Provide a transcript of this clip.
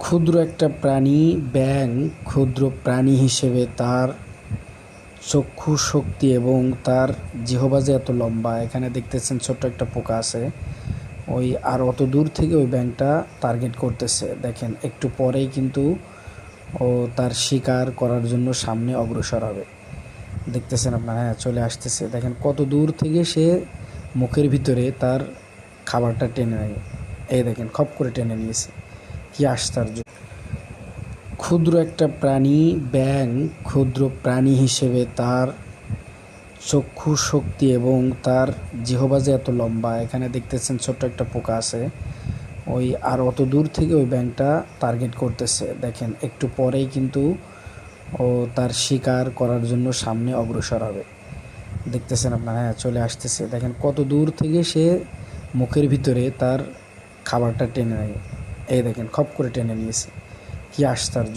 ক্ষুদ্র একটা প্রাণী ব্যাঙ ক্ষুদ্র প্রাণী হিসেবে তার চক্ষু শক্তি এবং তার জিহ্বা যে এত লম্বা, এখানে দেখতেছেন ছোট্ট একটা পোকা আছে, ওই আর অত দূর থেকে ওই ব্যাঙটা টার্গেট করতেছে। দেখেন একটু পরেই কিন্তু ও তার শিকার করার জন্য সামনে অগ্রসর হবে। দেখতেছেন আপনারা, হ্যাঁ চলে আসতেছে। দেখেন কত দূর থেকে সে মুখের ভিতরে তার খাবারটা টেনে নেয়। এই দেখেন খপ করে টেনে নিয়েছে, কি আশ্চর্য। ক্ষুদ্র একটা প্রাণী ব্যাঙ ক্ষুদ্র প্রাণী হিসেবে তার চক্ষু শক্তি এবং তার জিহ্বা যে এত লম্বা, এখানে দেখতেছেন ছোট্ট একটা পোকা আছে, ওই আর অত দূর থেকে ওই ব্যাঙটা টার্গেট করতেছে। দেখেন একটু পরেই কিন্তু ও তার শিকার করার জন্য সামনে অগ্রসর হবে। দেখতেছেন আপনারা, হ্যাঁ চলে আসতেছে। দেখেন কত দূর থেকে সে মুখের ভিতরে তার খাবারটা টেনে নেয়। এই দেখেন খপ করে টেনে নিয়েছে, কি আশ্চর্য।